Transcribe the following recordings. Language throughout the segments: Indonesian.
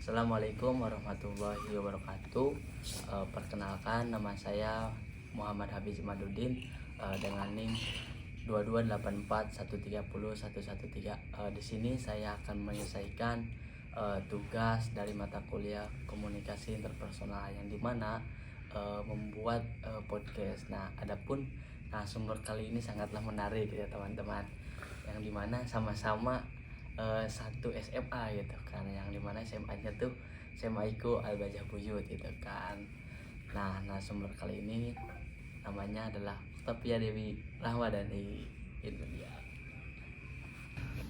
Assalamualaikum warahmatullahi wabarakatuh. Perkenalkan, nama saya Muhammad Hafiz Madudin dengan NIM 2284130113. Di sini saya akan menyelesaikan tugas dari mata kuliah komunikasi interpersonal yang dimana membuat podcast. Nah, adapun sumber kali ini sangatlah menarik ya teman-teman, yang dimana sama-sama satu SMA gitu kan, yang dimana SMA-nya tuh SMA Iku Al-Bajah Buyut gitu kan. Nah, sumber kali ini namanya adalah Octavia Dewi Rahmadani. Itu dia.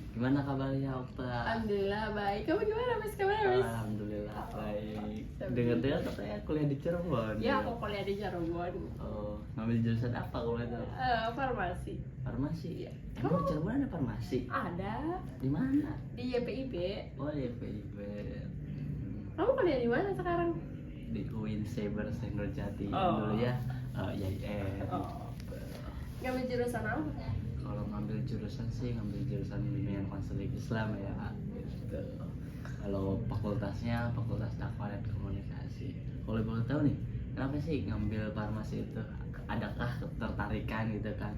Gimana kabarnya Okta? Alhamdulillah baik. Kamu gimana Mas? Kabarnya Mas? Alhamdulillah baik. Dengar-dengar katanya kuliah di Cirebon. Ya, aku kuliah di Cirebon. Oh, ngambil jurusan apa kalau itu? Farmasi. Farmasi. Iya. Emang di Cirebon ada farmasi? Ada Di mana? di YPIB. Oh, di PIB. Kamu kuliah di mana sekarang? Di UIN Saber Senggol-Jati Oh. dulu ya. IAIN. Oh. Ngambil jurusan apa? Kalau ngambil jurusan sih ngambil jurusan bimbingan konseling Islam ya gitu. Kalau fakultasnya Fakultas Dakwah dan Komunikasi. Kalau boleh tahu nih, kenapa sih ngambil farmasi itu? Adakah ketertarikan gitu kan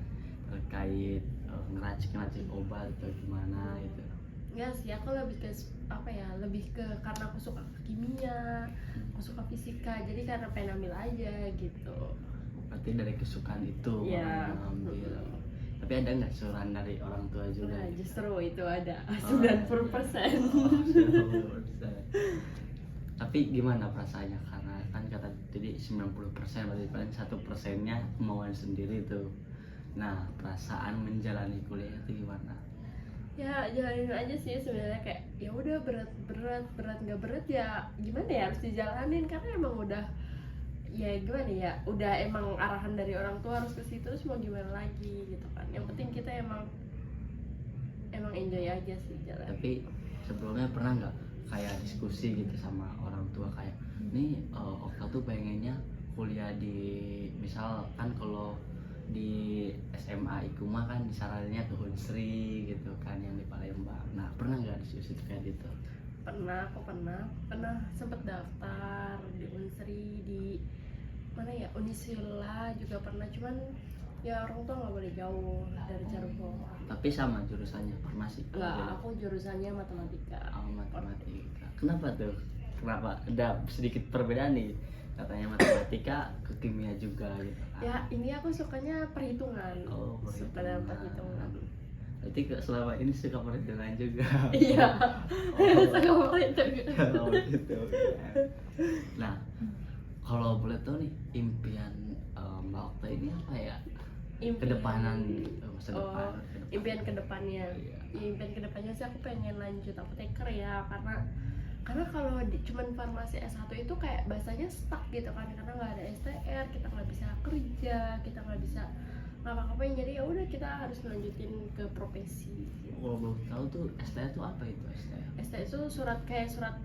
terkait ngeracik obat atau gimana gitu? Enggak sih, aku lebih ke apa ya? Lebih ke karena aku suka kimia, aku suka fisika. Jadi karena pengen ambil aja gitu. Berarti dari kesukaan itu Iya. ngambil. Tapi ada nggak suruhan dari orang tua juga? Nah, gitu? justru itu ada Oh, 90%. Oh, 90%. Tapi gimana perasaannya, karena kan kata jadi 90% berarti paling 1%-nya kemauan sendiri tuh. Nah, perasaan menjalani kuliah itu gimana? Ya jalanin aja sih sebenarnya, kayak ya udah berat nggak berat ya gimana ya, harus dijalanin karena emang udah ya gimana ya, udah emang arahan dari orang tua harus ke situ, terus mau gimana lagi gitu kan. Yang penting kita emang enjoy aja sih jalan. Tapi sebelumnya pernah nggak kayak diskusi gitu sama orang tua kayak nih Okta tuh pengennya kuliah di, misal kan kalau di SMA Iku mah kan disaraninnya ke Unsri gitu kan yang di Palembang. Nah, pernah nggak diskusi kayak gitu? Aku pernah sempet daftar di Unsri, di mana ya, Unisila juga pernah, cuman ya orang tua nggak boleh jauh dari Cirebon. Tapi sama jurusannya farmasi? Enggak, aku jurusannya matematika. Oh, matematika. Kenapa tuh? Kenapa? Ada sedikit perbedaan nih. Katanya matematika ke kimia juga gitu kan. Ya, ini aku sukanya perhitungan. Oh, Suka dalam perhitungan. Berarti selama ini suka perhitungan juga. Iya. Oh. Suka perhitungan. Oh, gitu. Nah, kalau boleh tahu nih, impian Mbak Okta ini apa ya? Kedepanan masa depan. Impian kedepannya. Iya. Ya, impian kedepannya sih aku pengen lanjut apoteker ya, karena kalau cuman farmasi S1 itu kayak bahasanya stuck gitu kan, karena nggak ada STR, kita nggak bisa kerja, kita nggak bisa ngapa-ngapain, jadi ya udah kita harus lanjutin ke profesi gitu. Kalau belum tahu tuh STR tuh apa itu STR? STR itu surat kayak surat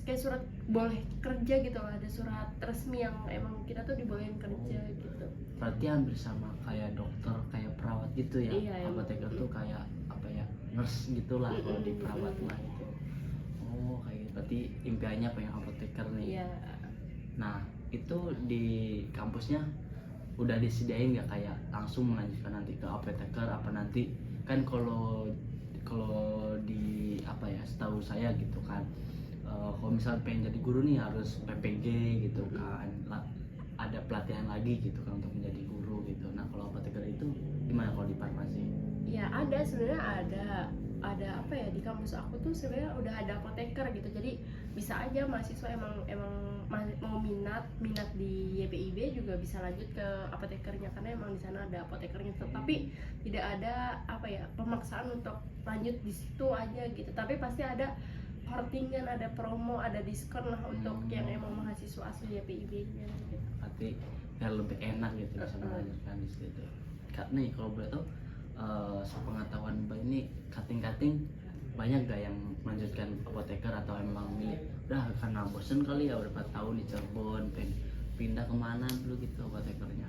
kayak surat boleh kerja gitu loh, ada surat resmi yang emang kita tuh dibolehin kerja gitu. Berarti hampir sama kayak dokter, kayak perawat gitu ya? Iya, Apoteker tuh kayak apa ya, nurse gitulah kalau di perawat mah gitu. Oh, kayak gitu. Berarti impiannya pengen apoteker nih. Iya. Nah, itu di kampusnya udah disediain nggak kayak langsung melanjutkan nanti ke apoteker, apa nanti kan kalau di apa ya, setahu saya gitu kan, kalau misal pengen jadi guru nih harus PPG gitu kan, ada pelatihan lagi gitu kan untuk menjadi guru gitu. Nah, kalau apoteker itu gimana kalau di farmasi? Ya ada, sebenarnya ada apa ya, di kampus aku tuh sebenarnya udah ada apoteker gitu, jadi bisa aja mahasiswa emang mau minat di YPIB juga bisa lanjut ke apotekernya, karena emang di sana ada apotekernya, tetapi tidak ada apa ya, pemaksaan untuk lanjut di situ aja gitu. Tapi pasti ada courtingan, ada promo, ada diskon lah untuk yang emang mahasiswa asli YPIB-nya gitu. Berarti biar lebih enak gitu bisa melanjutkan di situ. Nih kalau boleh tahu, sepengetahuan Mbak ini kating-kating banyak gak yang melanjutkan apoteker atau emang milih udah karena bosen kali ya, udah 4 tahun di Cirebon pengen pindah kemana dulu gitu apotekernya?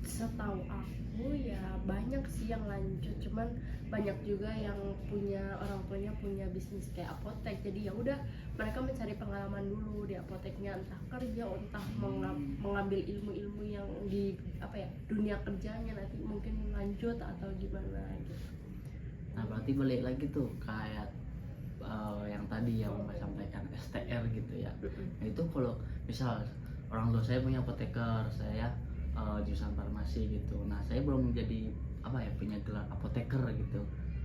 Setahu aku ya banyak sih yang lanjut, cuman banyak juga yang punya orang tuanya punya bisnis kayak apotek, jadi ya udah mereka mencari pengalaman dulu di apoteknya, entah kerja entah mengambil ilmu-ilmu yang di apa ya dunia kerjanya nanti mungkin lanjut atau gimana gitu. Nah berarti balik lagi tuh kayak yang tadi yang Mbak sampaikan STR gitu ya. Nah itu kalau misal orang tua saya punya apoteker, saya jurusan farmasi gitu. Nah saya belum menjadi apa ya punya gelar apoteker gitu.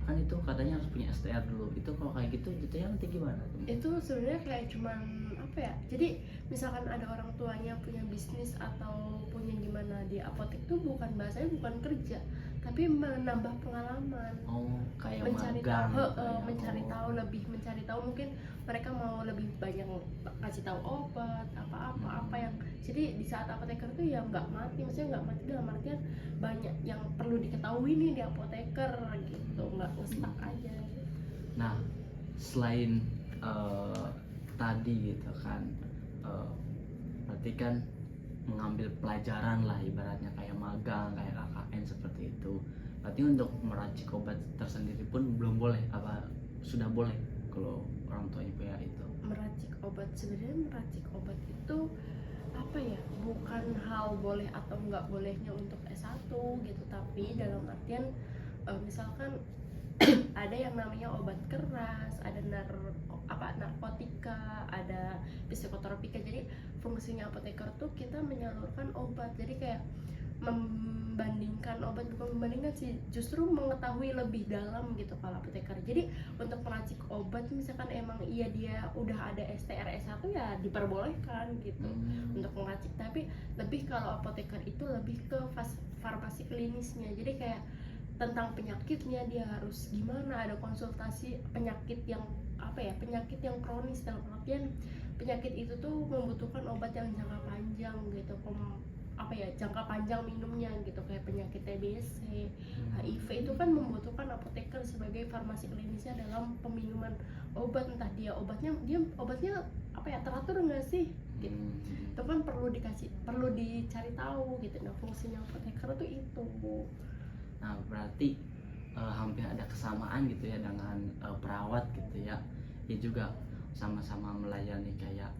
Kan itu katanya harus punya STR dulu. Itu kalau kayak gitu ya nanti gimana tuh? Itu sebenarnya kayak cuman apa ya, jadi misalkan ada orang tuanya punya bisnis atau punya gimana di apotek tuh bukan bahasanya bukan kerja, tapi menambah pengalaman, Oh kayak mencari magang tahu gitu ya. mencari tahu lebih, mencari tahu mungkin mereka mau lebih banyak kasih tahu obat apa yang, jadi di saat apoteker tuh ya nggak mati, maksudnya nggak mati dalam artian banyak yang perlu diketahui nih di apoteker gitu, nggak ngestak aja gitu. Nah selain tadi gitu kan, berarti kan mengambil pelajaran lah ibaratnya kayak magang, kayak KKN seperti itu. Berarti untuk meracik obat tersendiri pun belum boleh, apa sudah boleh kalau orang tuanya punya itu? Meracik obat, sebenarnya meracik obat itu apa ya, bukan hal boleh atau nggak bolehnya untuk S1 gitu, tapi dalam artian misalkan ada yang namanya obat keras, ada narkotika, ada psikotropika. Jadi fungsinya apoteker tuh kita menyalurkan obat. Jadi kayak membandingkan obat, bukan membandingkan sih, justru mengetahui lebih dalam gitu kalau apoteker. Jadi untuk meracik obat misalkan emang iya dia udah ada STR S1 ya diperbolehkan gitu untuk meracik, tapi lebih kalau apoteker itu lebih ke farmasi klinisnya. Jadi kayak tentang penyakitnya dia harus gimana, ada konsultasi penyakit yang apa ya, penyakit yang kronis, dalam artian penyakit itu tuh membutuhkan obat yang jangka panjang gitu, apa ya, jangka panjang minumnya gitu, kayak penyakit TBC, HIV itu kan membutuhkan apoteker sebagai farmasi klinisnya dalam peminuman obat, entah dia obatnya apa ya teratur enggak sih gitu. Itu kan perlu dicari tahu gitu. Nah fungsinya apoteker tuh itu. Nah berarti hampir ada kesamaan gitu ya dengan perawat gitu ya. Dia juga sama-sama melayani kayak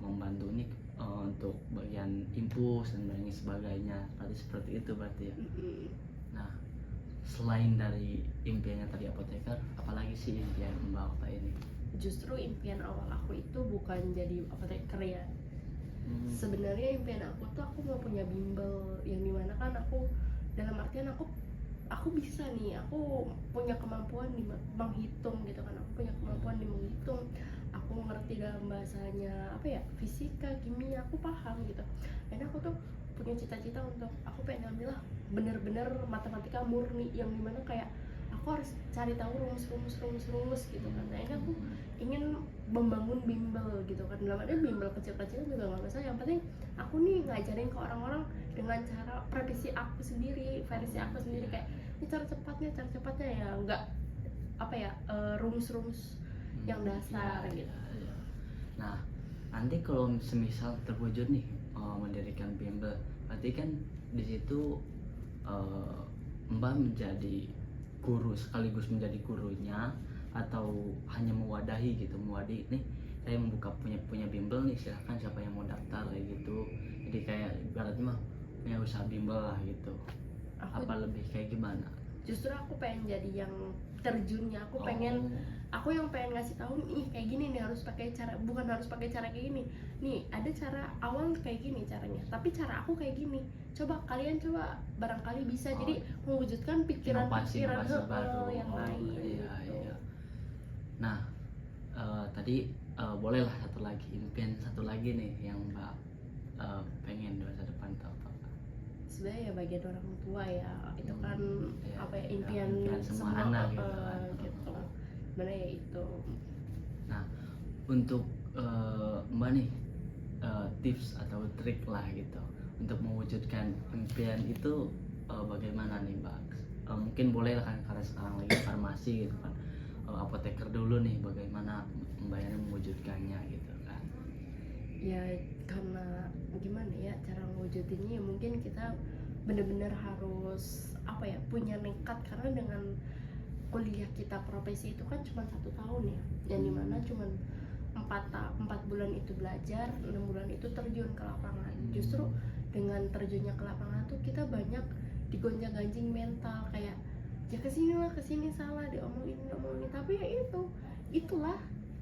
membantu nih untuk bagian infus dan lain sebagainya. Seperti itu berarti ya. Nah selain dari impiannya tadi apoteker, apalagi sih impian Mbak Okta ini? Justru impian awal aku itu bukan jadi apoteker ya. Sebenarnya impian aku mau punya bimbel, yang dimana kan aku dalam artian aku bisa nih, aku punya kemampuan di menghitung gitu kan, aku punya kemampuan di menghitung, aku ngerti dalam bahasanya apa ya, fisika, kimia, aku paham gitu. Dan aku tuh punya cita-cita untuk aku pengen ambil lah bener-bener matematika murni, yang dimana kayak aku harus cari tahu rumus gitu kan. Nah ini aku ingin membangun bimbel gitu kan, dalam artian bimbel kecil-kecil juga nggak masalah, yang penting aku nih ngajarin ke orang-orang dengan cara versi aku sendiri kayak ini cara cepatnya ya, nggak apa ya rumus-rumus yang dasar gitu. Nah nanti kalau semisal terwujud nih mendirikan bimbel, berarti kan di situ Mbak menjadi guru sekaligus menjadi gurunya, atau hanya mewadahi gitu, nih saya membuka punya bimbel nih, silahkan siapa yang mau daftar kayak gitu. Jadi kayak ibaratnya mah punya usaha bimbel lah gitu. Apa lebih kayak gimana? Justru aku pengen jadi yang terjunnya, aku yang pengen ngasih tahu nih kayak gini nih, harus pakai cara, bukan harus pakai cara kayak gini nih, ada cara awal kayak gini caranya, tapi cara aku kayak gini, kalian coba barangkali bisa. Jadi mewujudkan pikiran baru yang lain. Iya. Nah tadi bolehlah impian satu lagi nih yang Mbak pengen di masa depan tuh apa? Sebenarnya ya bagian orang tua ya, itu kan ya, apa ya, impian semua anak gitu. Mana ya itu. Nah untuk Mbak nih tips atau trik lah gitu untuk mewujudkan impian itu bagaimana nih Mbak? Mungkin boleh lah kan, karena sekarang lagi farmasi gitu kan, apoteker dulu nih, bagaimana Mbaknya mewujudkannya gitu kan? Ya karena gimana ya cara mewujudinnya, ya mungkin kita bener-bener harus apa ya, punya nekat, karena dengan kuliah kita profesi itu kan cuma 1 tahun ya, yang dimana cuma 4 bulan itu belajar, 6 bulan itu terjun ke lapangan. Justru dengan terjunnya ke lapangan tuh kita banyak digonjang-ganjing mental, kayak ya kesini salah, diomongin, tapi ya itulah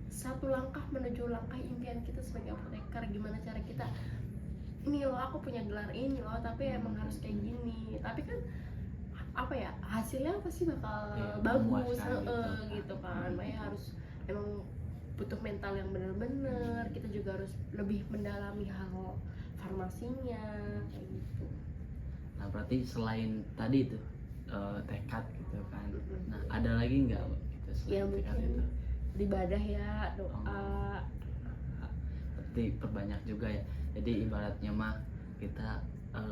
satu langkah menuju langkah impian kita sebagai apoteker. Gimana cara kita, ini loh aku punya gelar ini loh, tapi emang harus kayak gini, tapi kan apa ya, hasilnya pasti bakal bagus gitu kan. Makanya harus emang butuh mental yang bener-bener, kita juga harus lebih mendalami hal farmasinya kayak gitu. Nah berarti selain tadi itu tekad gitu kan, nah ada lagi nggak gitu Ya selain tekad mungkin itu? ibadah ya, doa. Berarti perbanyak juga ya, jadi ibaratnya mah kita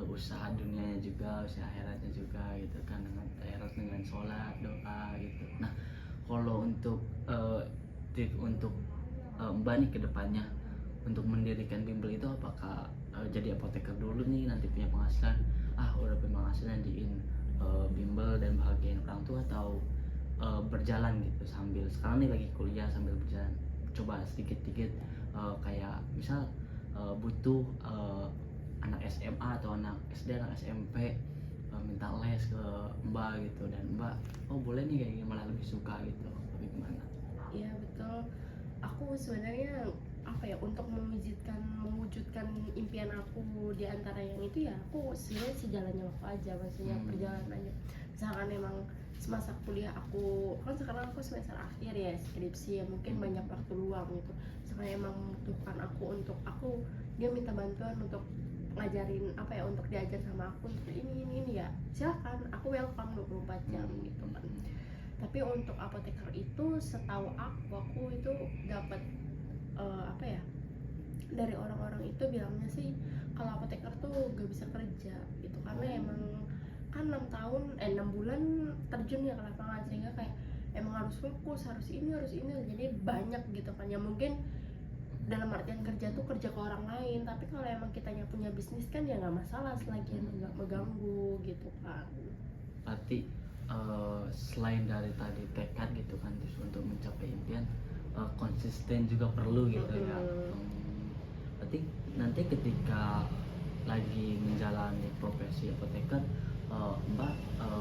usaha dunianya juga, usaha akhiratnya juga gitu kan, dengan akhirat dengan sholat, doa gitu. Nah kalau untuk tips untuk Mbak nih kedepannya untuk mendirikan bimbel itu, apakah jadi apoteker dulu nih nanti punya penghasilan, udah punya penghasilan diin bimbel dan bahagiain orang tua, atau berjalan gitu sambil sekarang nih lagi kuliah sambil berjalan, coba sedikit-sedikit kayak misal butuh anak SMA atau anak SD, anak SMP minta les ke Mbak gitu, dan Mbak boleh nih kayak gini, malah lebih suka gitu, tapi gimana? Iya betul, aku sebenarnya apa ya, untuk mewujudkan impian aku di antara yang itu ya, aku sebenarnya sejalannya waktu aja, maksudnya perjalanannya. Misalkan emang semasa kuliah aku kan, sekarang aku semester akhir ya skripsi ya, mungkin banyak waktu luang gitu. Misalkan emang membutuhkan aku dia minta bantuan untuk ngajarin apa ya, untuk diajar sama aku untuk ini ya, silakan, aku welcome 24 jam gitu kan. Tapi untuk apoteker itu setahu aku itu dapat apa ya, dari orang-orang itu bilangnya sih kalau apoteker tuh gak bisa kerja gitu, karena emang kan 6 bulan terjun ya ke lapangan, sehingga kayak emang harus fokus, harus ini, jadi banyak gitu kan ya. Mungkin dalam artian kerja tuh kerja ke orang lain, tapi kalau emang kitanya punya bisnis kan ya nggak masalah selagi nggak mengganggu gitu kan. Berarti selain dari tadi tekad gitu kan, terus untuk mencapai impian konsisten juga perlu gitu ya. Berarti nanti ketika lagi menjalani profesi apoteker, Mbak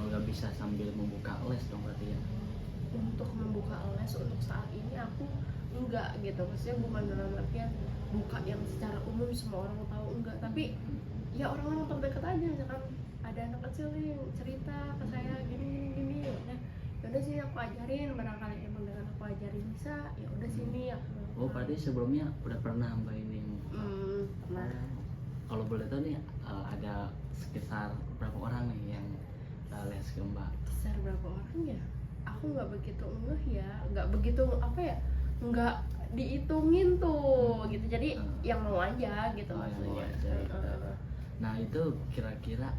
nggak bisa sambil membuka les dong berarti ya? Untuk membuka les untuk saat ini aku enggak gitu, maksudnya bukan dalam artian buka yang secara umum semua orang tahu, enggak, tapi ya orang-orang terdekat aja. Misalkan ada anak kecil nih cerita ke saya gini, nah yaudah sih aku ajarin, barangkali emang dengan aku ajarin bisa, ya udah sini aku. Berarti sebelumnya udah pernah Mbak ini? Pernah. Kalau boleh tahu nih ada sekitar berapa orang nih yang les ke Mbak? Sekitar berapa orang ya? Aku nggak begitu ngeh ya, nggak begitu apa ya, nggak dihitungin tuh gitu, jadi yang mau aja gitu maksudnya. Nah itu kira-kira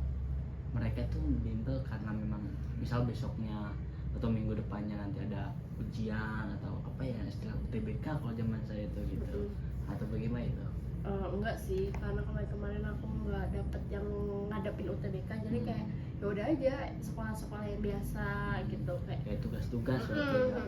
mereka tuh bimbel karena memang misal besoknya atau minggu depannya nanti ada ujian atau apa ya, istilah UTBK kalau zaman saya itu gitu, atau bagaimana itu? Enggak sih, karena kemarin aku nggak dapet yang ngadepin UTBK, jadi kayak ya udah aja sekolah-sekolah yang biasa gitu, kayak tugas-tugas berarti ya.